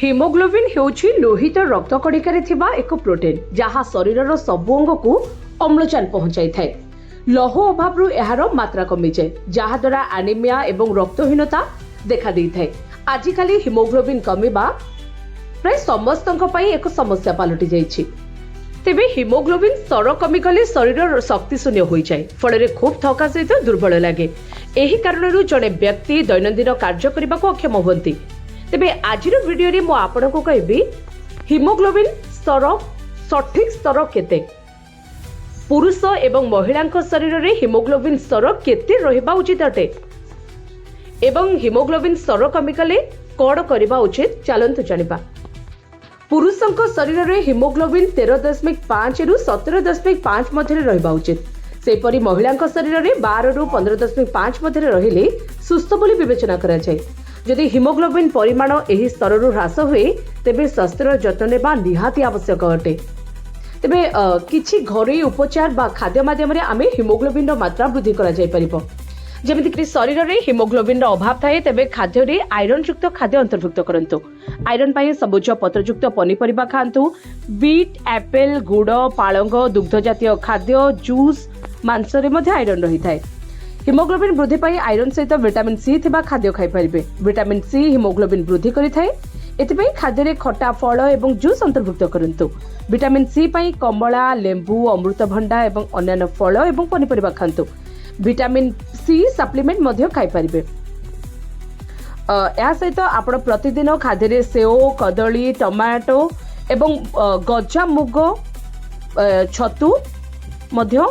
Haemoglobin हेउछि Lohit रक्त कणिकारे थिबा एक प्रोटीन जहाँ शरीरर सबु अंग को अम्लजान पहुंचाई थाए। लौह अभाव एहार मात्रा कमी जाए जहा द्वारा एनीमिया एवं रक्तहीनता देखा दै थाए। आजिकाली हिमोग्लोबिन कमिबा प्राय समस्तक पई एक समस्या पलटि जाइछि। तेबे हिमोग्लोबिन स्तर कमिगले शरीर शक्तिशून्य हो जाए, फल खूब थका सहित दुर्बल लगे। एही कारणरू जड़े व्यक्ति दैनंदिन कार्य करने को अक्षम होती। तेबे आजिर वीडियो रे मु आपनको कहबी हिमोग्लोबिन स्तर सठिक स्तर केते, पुरुष एवं महिला शरीर रे हिमोग्लोबिन स्तर केते रहिबा उचित अटे एवं हिमोग्लोबिन स्तर कमिगले कौन करबा उचित चलंतु जानिबा। पुरुषों शरीर में हिमोग्लोबिन 13.5 रु 17.5 मध्य रहिबा उचित। सेपरि महिला शरीर में 12 रु 15.5 मध्य रहिले सुस्थ बोली विवेचना करा जाए। जदि हिमोग्लोबिन परिमाण एही स्तर रु ह्रास हुए तेबे स्वास्थ्यर जत्न नेबा निहाती आवश्यक अटे। तेबे किछि घरोई उपचार बा खाद्य माध्यम रे आमे हिमोग्लोबिन मात्रा वृद्धि करा जाय परिबो। जमिति कि शरीर में हिमोग्लोबिन अभाव थाए तेबे खाद्य रे आयरन युक्त खाद्य अंतर्भुक्त करंतु। आयरन पाई सबुज पत्रयुक्त पनीपरिबा खांतु। बीट, एप्पल, गुड़, पालंग, दुग्ध जातीय खाद्य, जूस, मांस रे मध्ये आयरन रही थाए। हिमोग्लोबिन वृद्धि पाई आयरन सहित विटामिन सी थिबा खाद्य खाई परिबे। विटामिन सी हिमोग्लोबिन वृद्धि करि थाए। एथिपाई खाद्य रे खटा फल एवं जूस अंतर्भुक्त करंतु। विटामिन सी पाई कमला, लेंबू, अमृतभंडा एवं अन्य फल एवं पनीपरिबा खांतु। विटामिन सी सप्लीमेंट मध्ये खाई परिबे। या सहित आपण प्रतिदिन खाद्य रे सेओ, कदली, टमाटो एवं गजा मुग, छतु मध्ये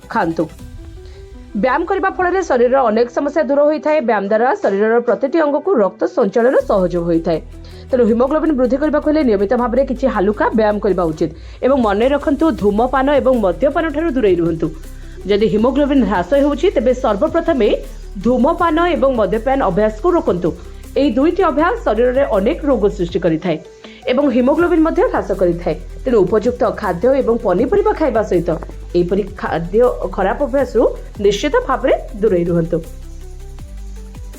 खांतु। व्यायाम करबा फल शरीर अनेक समस्या दूर होता है। व्यायाम द्वारा शरीर प्रतिटी अंग को रक्त संचालन सहयोग होता है। तेणु हिमोग्लोबिन वृद्धि करने को नियमित भाव में किसी हालुका व्यायाम करने उचित एवं मन रखु धूमपान और मद्यपान ठारू दूरे रुहतु। जदि हिमोग्लोबिन ह्रास होउछि तेबे सर्वप्रथमे धूमपान एवं मद्यपान अभ्यास को रोकंतु। एही दुईटी अभ्यास शरीर में अनेक रोग सृष्टि करिथाय एवं हिमोग्लोबिन मध्ये ह्रास करिथाय। तेणु उपयुक्त खाद्य एवं पनीपरिबा खाइबा सहित एपरि खाद्य खराब अभ्यास निश्चित भाव में दूरे रुहतु।